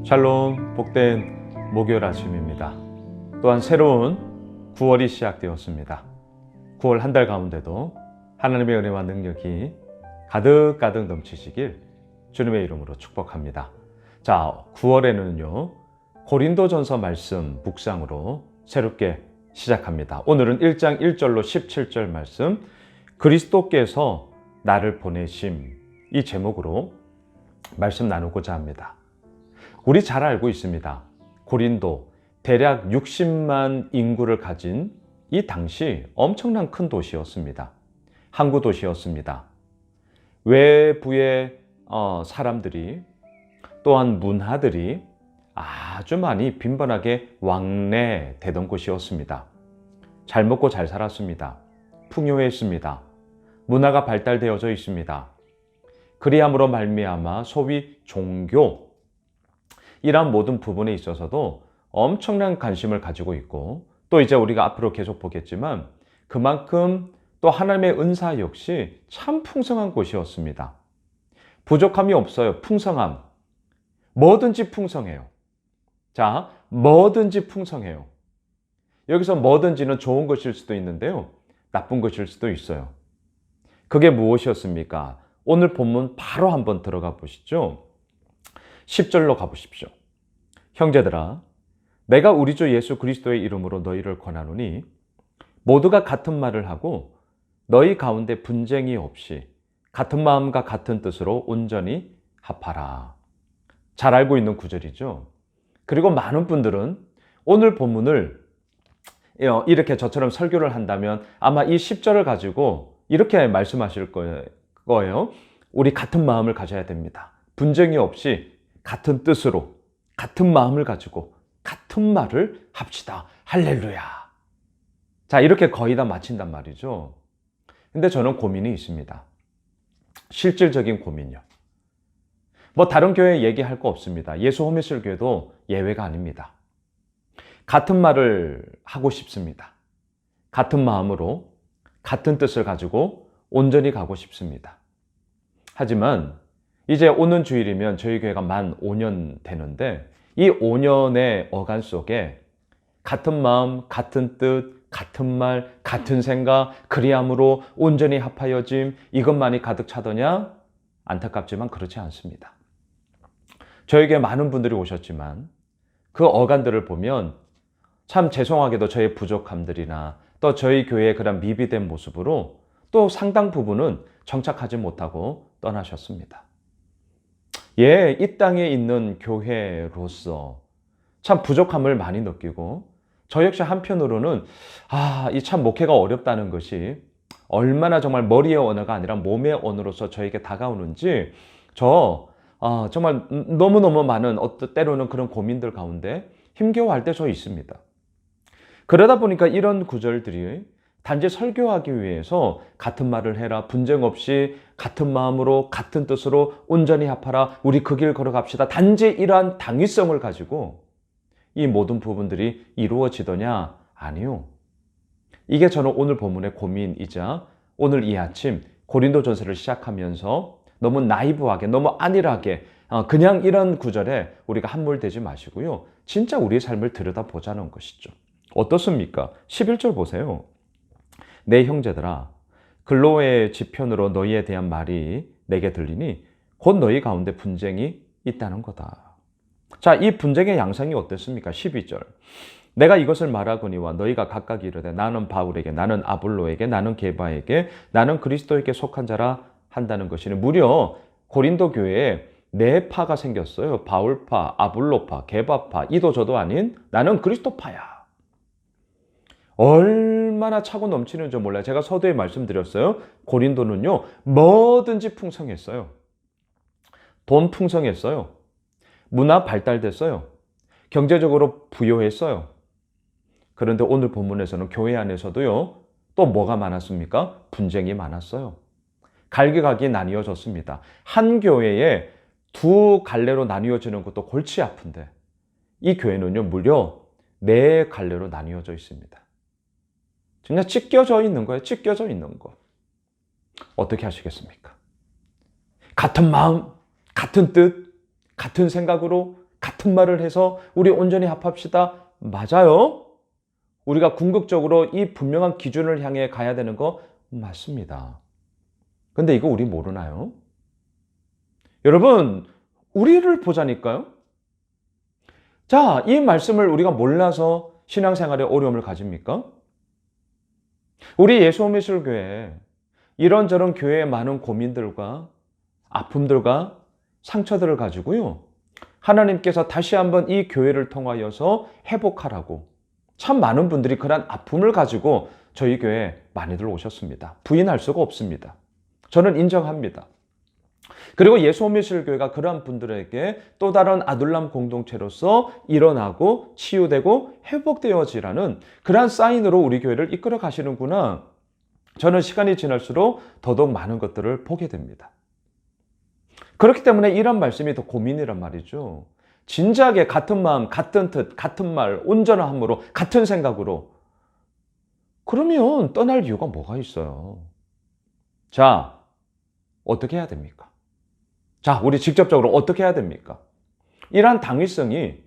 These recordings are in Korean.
샬롬, 복된 목요일 아침입니다. 또한 새로운 9월이 시작되었습니다. 9월 한 달 가운데도 하나님의 은혜와 능력이 가득가득 넘치시길 주님의 이름으로 축복합니다. 자, 9월에는요 고린도전서 말씀 묵상으로 새롭게 시작합니다. 오늘은 1장 1절로 17절 말씀, 그리스도께서 나를 보내심, 이 제목으로 말씀 나누고자 합니다. 우리 잘 알고 있습니다. 고린도 대략 60만 인구를 가진 이 당시 엄청난 큰 도시였습니다. 항구 도시였습니다. 외부의 사람들이, 또한 문화들이 아주 많이 빈번하게 왕래되던 곳이었습니다. 잘 먹고 잘 살았습니다. 풍요했습니다. 문화가 발달되어져 있습니다. 그리함으로 말미암아 소위 종교, 이러한 모든 부분에 있어서도 엄청난 관심을 가지고 있고, 또 이제 우리가 앞으로 계속 보겠지만 그만큼 또 하나님의 은사 역시 참 풍성한 곳이었습니다. 부족함이 없어요. 풍성함. 뭐든지 풍성해요. 자, 뭐든지 풍성해요. 여기서 뭐든지는 좋은 것일 수도 있는데요, 나쁜 것일 수도 있어요. 그게 무엇이었습니까? 오늘 본문 바로 한번 들어가 보시죠. 10절로 가보십시오. 형제들아, 내가 우리 주 예수 그리스도의 이름으로 너희를 권하노니 모두가 같은 말을 하고 너희 가운데 분쟁이 없이 같은 마음과 같은 뜻으로 온전히 합하라. 잘 알고 있는 구절이죠. 그리고 많은 분들은 오늘 본문을 이렇게 저처럼 설교를 한다면 아마 이 10절을 가지고 이렇게 말씀하실 거예요. 우리 같은 마음을 가져야 됩니다. 분쟁이 없이 같은 뜻으로, 같은 마음을 가지고 같은 말을 합시다. 할렐루야. 자, 이렇게 거의 다 마친단 말이죠. 근데 저는 고민이 있습니다. 실질적인 고민이요. 뭐 다른 교회 얘기할 거 없습니다. 예수 호미슬 교회도 예외가 아닙니다. 같은 말을 하고 싶습니다. 같은 마음으로 같은 뜻을 가지고 온전히 가고 싶습니다. 하지만 이제 오는 주일이면 저희 교회가 만 5년 되는데, 이 5년의 어간 속에 같은 마음, 같은 뜻, 같은 말, 같은 생각, 그리함으로 온전히 합하여짐, 이것만이 가득 차더냐? 안타깝지만 그렇지 않습니다. 저에게 많은 분들이 오셨지만 그 어간들을 보면 참 죄송하게도 저의 부족함들이나 또 저희 교회의 그런 미비된 모습으로 또 상당 부분은 정착하지 못하고 떠나셨습니다. 예, 이 땅에 있는 교회로서 참 부족함을 많이 느끼고, 저 역시 한편으로는 이 참 목회가 어렵다는 것이 얼마나 정말 머리의 언어가 아니라 몸의 언어로서 저에게 다가오는지 정말 너무너무 많은 때로는 그런 고민들 가운데 힘겨워할 때 저 있습니다. 그러다 보니까 이런 구절들이 단지 설교하기 위해서 같은 말을 해라, 분쟁 없이 같은 마음으로 같은 뜻으로 온전히 합하라, 우리 그 길 걸어갑시다, 단지 이러한 당위성을 가지고 이 모든 부분들이 이루어지더냐? 아니요. 이게 저는 오늘 본문의 고민이자 오늘 이 아침 고린도전서를 시작하면서 너무 나이브하게, 너무 안일하게 그냥 이런 구절에 우리가 함몰되지 마시고요, 진짜 우리의 삶을 들여다보자는 것이죠. 어떻습니까? 11절 보세요. 내 형제들아, 글로의 지편으로 너희에 대한 말이 내게 들리니 곧 너희 가운데 분쟁이 있다는 거다. 자, 이 분쟁의 양상이 어땠습니까? 12절. 내가 이것을 말하거니와 너희가 각각 이르되 나는 바울에게, 나는 아볼로에게, 나는 게바에게, 나는 그리스도에게 속한 자라 한다는 것이니, 무려 고린도 교회에 네 파가 생겼어요. 바울파, 아볼로파, 게바파, 이도 저도 아닌 나는 그리스도파야. 얼마나 차고 넘치는 줄 몰라요. 제가 서두에 말씀드렸어요. 고린도는요, 뭐든지 풍성했어요. 돈 풍성했어요. 문화 발달됐어요. 경제적으로 부유했어요. 그런데 오늘 본문에서는 교회 안에서도요, 또 뭐가 많았습니까? 분쟁이 많았어요. 갈기갈기 나뉘어졌습니다. 한 교회에 두 갈래로 나뉘어지는 것도 골치 아픈데 이 교회는요, 무려 네 갈래로 나뉘어져 있습니다. 그냥 찢겨져 있는 거예요. 찢겨져 있는 거. 어떻게 하시겠습니까? 같은 마음, 같은 뜻, 같은 생각으로 같은 말을 해서 우리 온전히 합합시다. 맞아요. 우리가 궁극적으로 이 분명한 기준을 향해 가야 되는 거 맞습니다. 근데 이거 우리 모르나요? 여러분, 우리를 보자니까요. 자, 이 말씀을 우리가 몰라서 신앙생활에 어려움을 가집니까? 우리 예수오미술교회 이런저런 교회의 많은 고민들과 아픔들과 상처들을 가지고요. 하나님께서 다시 한번 이 교회를 통하여서 회복하라고 참 많은 분들이 그런 아픔을 가지고 저희 교회에 많이들 오셨습니다. 부인할 수가 없습니다. 저는 인정합니다. 그리고 예수오미술교회가 그러한 분들에게 또 다른 아둘람 공동체로서 일어나고 치유되고 회복되어지라는 그러한 사인으로 우리 교회를 이끌어 가시는구나. 저는 시간이 지날수록 더더욱 많은 것들을 보게 됩니다. 그렇기 때문에 이런 말씀이 더 고민이란 말이죠. 진지하게 같은 마음, 같은 뜻, 같은 말, 온전한 함으로, 같은 생각으로. 그러면 떠날 이유가 뭐가 있어요? 자, 어떻게 해야 됩니까? 자, 우리 직접적으로 어떻게 해야 됩니까? 이러한 당위성이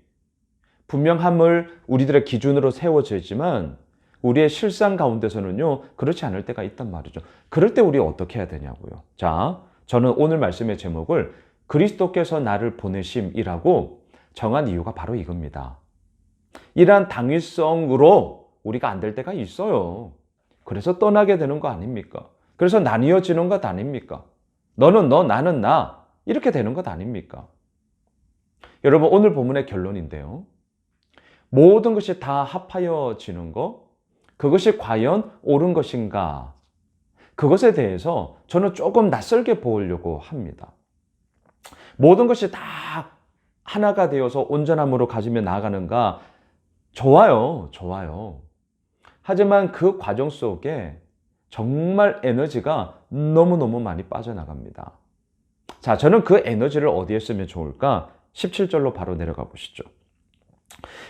분명함을 우리들의 기준으로 세워지지만 우리의 실상 가운데서는요, 그렇지 않을 때가 있단 말이죠. 그럴 때 우리 어떻게 해야 되냐고요. 자, 저는 오늘 말씀의 제목을 그리스도께서 나를 보내심이라고 정한 이유가 바로 이겁니다. 이러한 당위성으로 우리가 안 될 때가 있어요. 그래서 떠나게 되는 거 아닙니까? 그래서 나뉘어지는 것 아닙니까? 너는 너, 나는 나. 이렇게 되는 것 아닙니까? 여러분, 오늘 본문의 결론인데요. 모든 것이 다 합하여지는 것, 그것이 과연 옳은 것인가? 그것에 대해서 저는 조금 낯설게 보려고 합니다. 모든 것이 다 하나가 되어서 온전함으로 가지며 나아가는가? 좋아요. 하지만 그 과정 속에 정말 에너지가 너무너무 많이 빠져나갑니다. 자, 저는 그 에너지를 어디에 쓰면 좋을까? 17절로 바로 내려가 보시죠.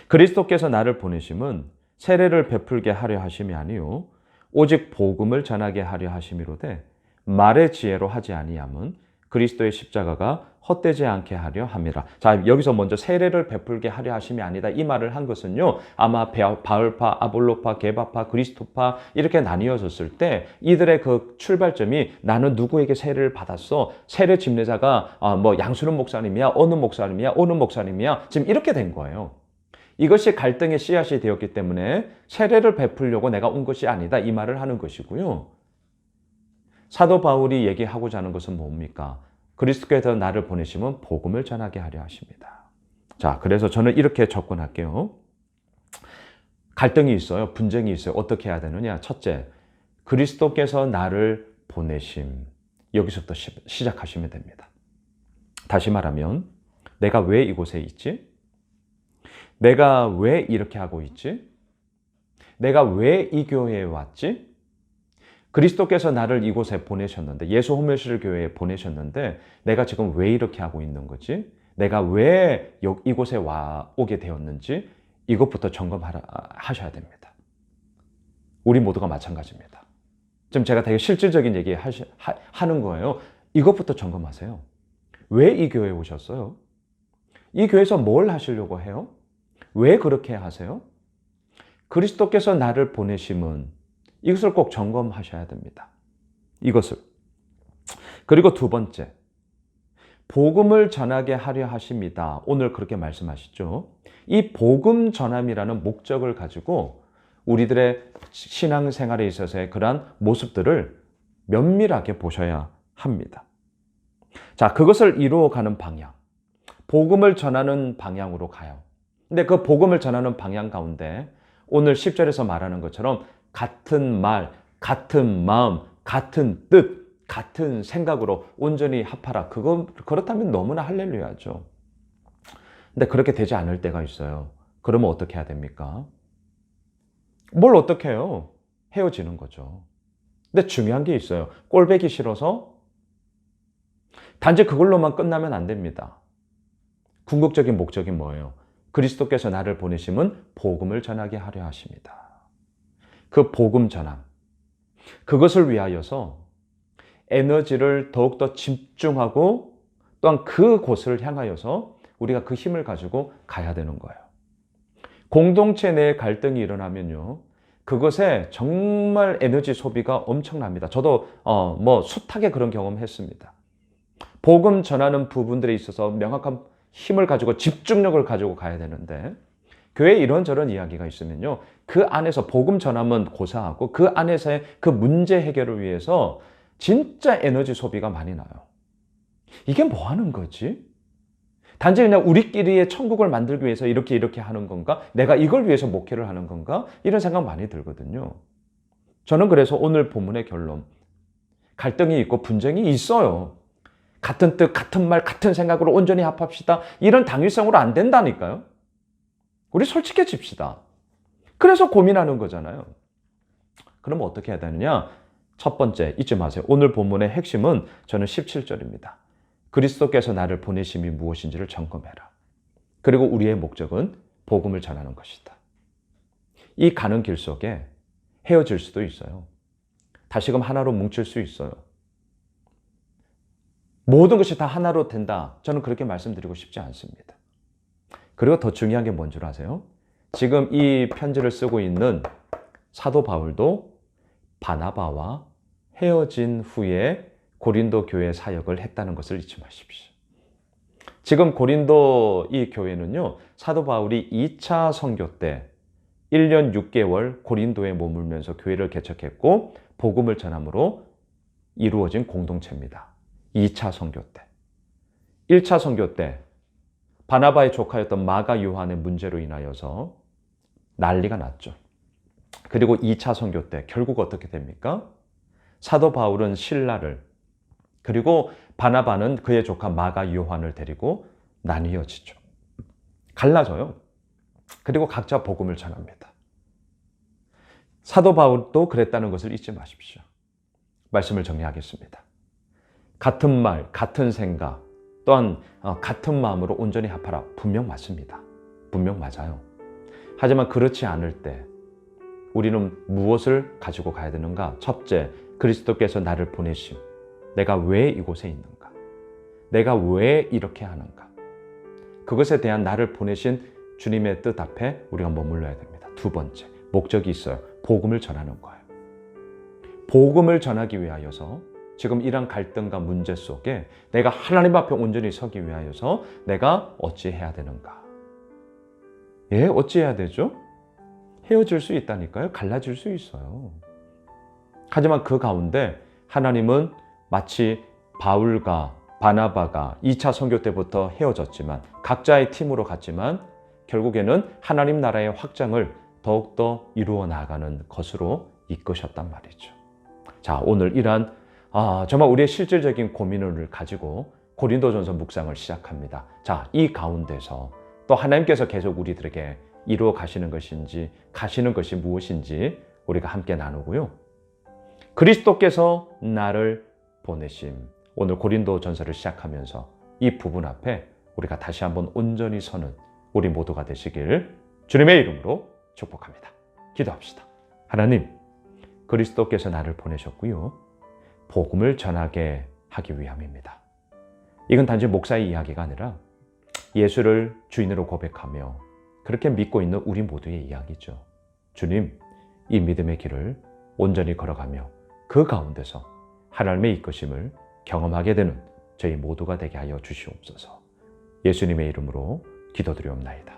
그리스도께서 나를 보내심은 세례를 베풀게 하려 하심이 아니요 오직 복음을 전하게 하려 하심이로되 말의 지혜로 하지 아니함은 그리스도의 십자가가 헛되지 않게 하려 함이라. 자, 여기서 먼저 세례를 베풀게 하려 하심이 아니다. 이 말을 한 것은요, 아마 바울파, 아볼로파, 게바파, 그리스도파 이렇게 나뉘어졌을 때 이들의 그 출발점이 나는 누구에게 세례를 받았어? 세례 집례자가 뭐 양수는 목사님이야, 어느 목사님이야, 지금 이렇게 된 거예요. 이것이 갈등의 씨앗이 되었기 때문에 세례를 베풀려고 내가 온 것이 아니다. 이 말을 하는 것이고요. 사도 바울이 얘기하고자 하는 것은 뭡니까? 그리스도께서 나를 보내심은 복음을 전하게 하려 하십니다. 자, 그래서 저는 이렇게 접근할게요. 갈등이 있어요. 분쟁이 있어요. 어떻게 해야 되느냐? 첫째, 그리스도께서 나를 보내심. 여기서부터 시작하시면 됩니다. 다시 말하면 내가 왜 이곳에 있지? 내가 왜 이렇게 하고 있지? 내가 왜 이 교회에 왔지? 그리스도께서 나를 이곳에 보내셨는데, 예수 호멜실 교회에 보내셨는데 내가 지금 왜 이렇게 하고 있는 거지? 내가 왜 이곳에 오게 되었는지 이것부터 점검하셔야 됩니다. 우리 모두가 마찬가지입니다. 지금 제가 되게 실질적인 얘기 하는 거예요. 이것부터 점검하세요. 왜 이 교회에 오셨어요? 이 교회에서 뭘 하시려고 해요? 왜 그렇게 하세요? 그리스도께서 나를 보내심은 이것을 꼭 점검하셔야 됩니다. 이것을. 그리고 두 번째, 복음을 전하게 하려 하십니다. 오늘 그렇게 말씀하시죠. 이 복음 전함이라는 목적을 가지고 우리들의 신앙생활에 있어서의 그러한 모습들을 면밀하게 보셔야 합니다. 자, 그것을 이루어가는 방향, 복음을 전하는 방향으로 가요. 근데 그 복음을 전하는 방향 가운데 오늘 10절에서 말하는 것처럼 같은 말, 같은 마음, 같은 뜻, 같은 생각으로 온전히 합하라. 그렇다면 너무나 할렐루야죠. 근데 그렇게 되지 않을 때가 있어요. 그러면 어떻게 해야 됩니까? 뭘 어떻게 해요? 헤어지는 거죠. 근데 중요한 게 있어요. 꼴보기 싫어서 단지 그걸로만 끝나면 안 됩니다. 궁극적인 목적이 뭐예요? 그리스도께서 나를 보내심은 복음을 전하게 하려 하십니다. 그 복음 전함, 그것을 위하여서 에너지를 더욱더 집중하고 또한 그곳을 향하여서 우리가 그 힘을 가지고 가야 되는 거예요. 공동체 내에 갈등이 일어나면요, 그것에 정말 에너지 소비가 엄청납니다. 저도 숱하게 그런 경험했습니다. 복음 전하는 부분들에 있어서 명확한 힘을 가지고 집중력을 가지고 가야 되는데, 교회에 이런저런 이야기가 있으면요, 그 안에서 복음 전하면 고사하고 그 안에서의 그 문제 해결을 위해서 진짜 에너지 소비가 많이 나요. 이게 뭐 하는 거지? 단지 그냥 우리끼리의 천국을 만들기 위해서 이렇게 하는 건가? 내가 이걸 위해서 목회를 하는 건가? 이런 생각 많이 들거든요. 저는 그래서 오늘 본문의 결론, 갈등이 있고 분쟁이 있어요. 같은 뜻, 같은 말, 같은 생각으로 온전히 합합시다. 이런 당위성으로 안 된다니까요. 우리 솔직해집시다. 그래서 고민하는 거잖아요. 그럼 어떻게 해야 되느냐? 첫 번째, 잊지 마세요. 오늘 본문의 핵심은 저는 17절입니다. 그리스도께서 나를 보내심이 무엇인지를 점검해라. 그리고 우리의 목적은 복음을 전하는 것이다. 이 가는 길 속에 헤어질 수도 있어요. 다시금 하나로 뭉칠 수 있어요. 모든 것이 다 하나로 된다. 저는 그렇게 말씀드리고 싶지 않습니다. 그리고 더 중요한 게 뭔 줄 아세요? 지금 이 편지를 쓰고 있는 사도 바울도 바나바와 헤어진 후에 고린도 교회 사역을 했다는 것을 잊지 마십시오. 지금 고린도 이 교회는요, 사도 바울이 2차 선교 때 1년 6개월 고린도에 머물면서 교회를 개척했고 복음을 전함으로 이루어진 공동체입니다. 2차 선교 때. 1차 선교 때 바나바의 조카였던 마가 요한의 문제로 인하여서 난리가 났죠. 그리고 2차 선교 때 결국 어떻게 됩니까? 사도 바울은 실라를, 그리고 바나바는 그의 조카 마가 요한을 데리고 나뉘어지죠. 갈라져요. 그리고 각자 복음을 전합니다. 사도 바울도 그랬다는 것을 잊지 마십시오. 말씀을 정리하겠습니다. 같은 말, 같은 생각, 또한 같은 마음으로 온전히 합하라. 분명 맞습니다. 분명 맞아요. 하지만 그렇지 않을 때 우리는 무엇을 가지고 가야 되는가? 첫째, 그리스도께서 나를 보내심. 내가 왜 이곳에 있는가? 내가 왜 이렇게 하는가? 그것에 대한 나를 보내신 주님의 뜻 앞에 우리가 머물러야 됩니다. 두 번째, 목적이 있어요. 복음을 전하는 거예요. 복음을 전하기 위하여서 지금 이런 갈등과 문제 속에 내가 하나님 앞에 온전히 서기 위하여서 내가 어찌해야 되는가? 예, 어찌해야 되죠? 헤어질 수 있다니까요. 갈라질 수 있어요. 하지만 그 가운데 하나님은 마치 바울과 바나바가 2차 선교 때부터 헤어졌지만 각자의 팀으로 갔지만 결국에는 하나님 나라의 확장을 더욱더 이루어 나가는 것으로 이끄셨단 말이죠. 자, 오늘 이러한 정말 우리의 실질적인 고민을 가지고 고린도전서 묵상을 시작합니다. 자, 이 가운데서 또 하나님께서 계속 우리들에게 이루어 가시는 것인지 가시는 것이 무엇인지 우리가 함께 나누고요. 그리스도께서 나를 보내심. 오늘 고린도전서를 시작하면서 이 부분 앞에 우리가 다시 한번 온전히 서는 우리 모두가 되시길 주님의 이름으로 축복합니다. 기도합시다. 하나님, 그리스도께서 나를 보내셨고요. 복음을 전하게 하기 위함입니다. 이건 단지 목사의 이야기가 아니라 예수를 주인으로 고백하며 그렇게 믿고 있는 우리 모두의 이야기죠. 주님, 이 믿음의 길을 온전히 걸어가며 그 가운데서 하나님의 이끄심을 경험하게 되는 저희 모두가 되게 하여 주시옵소서. 예수님의 이름으로 기도드리옵나이다.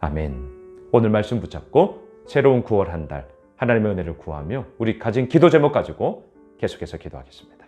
아멘. 오늘 말씀 붙잡고 새로운 9월 한 달 하나님의 은혜를 구하며 우리 가진 기도 제목 가지고 계속해서 기도하겠습니다.